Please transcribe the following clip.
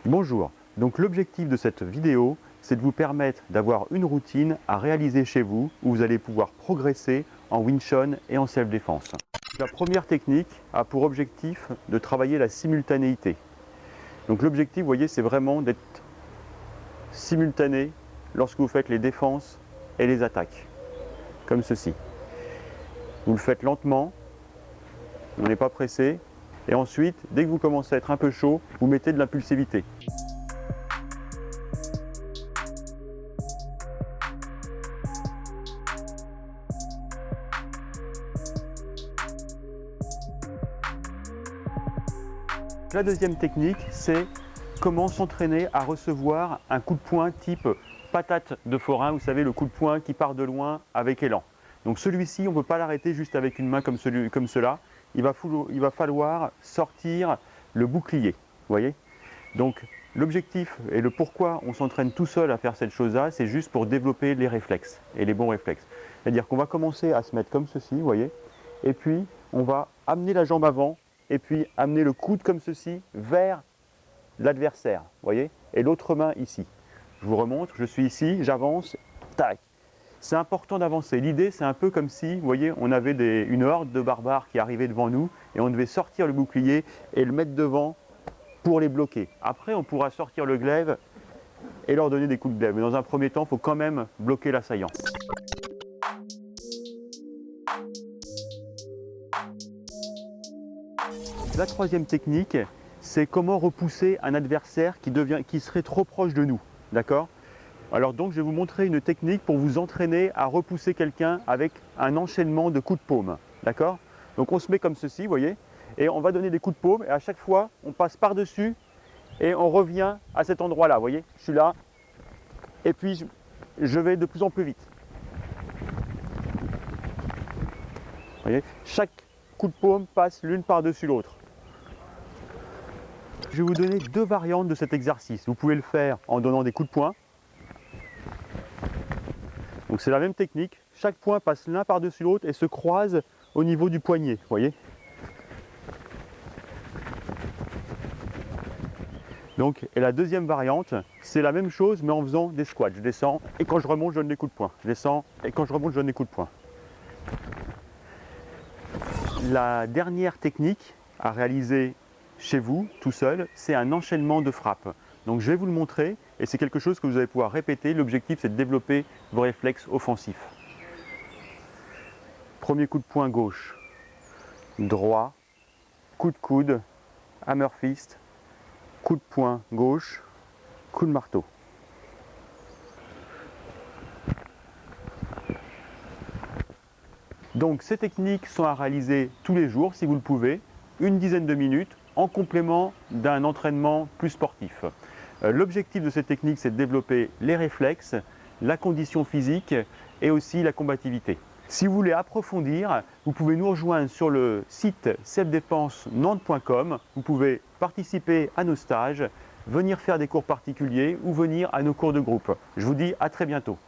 Bonjour, donc l'objectif de cette vidéo, c'est de vous permettre d'avoir une routine à réaliser chez vous où vous allez pouvoir progresser en Wing Chun et en self-défense. La première technique a pour objectif de travailler la simultanéité. Donc l'objectif, vous voyez, c'est vraiment d'être simultané lorsque vous faites les défenses et les attaques, comme ceci. Vous le faites lentement, on n'est pas pressé, et ensuite, dès que vous commencez à être un peu chaud, vous mettez de l'impulsivité. La deuxième technique, c'est comment s'entraîner à recevoir un coup de poing type patate de forain, vous savez, le coup de poing qui part de loin avec élan. Donc celui-ci, on ne peut pas l'arrêter juste avec une main comme cela. Il va falloir sortir le bouclier, vous voyez. Donc l'objectif et le pourquoi on s'entraîne tout seul à faire cette chose-là, c'est juste pour développer les réflexes et les bons réflexes. C'est-à-dire qu'on va commencer à se mettre comme ceci, vous voyez, et puis on va amener la jambe avant, et puis amener le coude comme ceci vers l'adversaire, voyez, et l'autre main ici. Je vous remontre, je suis ici, j'avance, tac. C'est important d'avancer. L'idée, c'est un peu comme si, vous voyez, on avait une horde de barbares qui arrivaient devant nous et on devait sortir le bouclier et le mettre devant pour les bloquer. Après, on pourra sortir le glaive et leur donner des coups de glaive. Mais dans un premier temps, il faut quand même bloquer l'assaillant. La troisième technique, c'est comment repousser un adversaire qui serait trop proche de nous. D'accord ? Alors donc, je vais vous montrer une technique pour vous entraîner à repousser quelqu'un avec un enchaînement de coups de paume. D'accord ? Donc on se met comme ceci, vous voyez, et on va donner des coups de paume, et à chaque fois, on passe par-dessus, et on revient à cet endroit-là, vous voyez. Je suis là, et puis je vais de plus en plus vite. Vous voyez, chaque coup de paume passe l'une par-dessus l'autre. Je vais vous donner deux variantes de cet exercice. Vous pouvez le faire en donnant des coups de poing. Donc c'est la même technique. Chaque point passe l'un par-dessus l'autre et se croise au niveau du poignet. Vous voyez ? Donc, et la deuxième variante, c'est la même chose mais en faisant des squats. Je descends et quand je remonte, je donne des coups de poing. Je descends et quand je remonte, je donne des coups de poing. La dernière technique à réaliser chez vous, tout seul, c'est un enchaînement de frappes. Donc je vais vous le montrer et c'est quelque chose que vous allez pouvoir répéter. L'objectif, c'est de développer vos réflexes offensifs. Premier coup de poing gauche, droit, coup de coude, hammer fist, coup de poing gauche, coup de marteau. Donc ces techniques sont à réaliser tous les jours si vous le pouvez, une dizaine de minutes en complément d'un entraînement plus sportif. L'objectif de ces techniques, c'est de développer les réflexes, la condition physique et aussi la combativité. Si vous voulez approfondir, vous pouvez nous rejoindre sur le site selfdefensenantes.com. Vous pouvez participer à nos stages, venir faire des cours particuliers ou venir à nos cours de groupe. Je vous dis à très bientôt.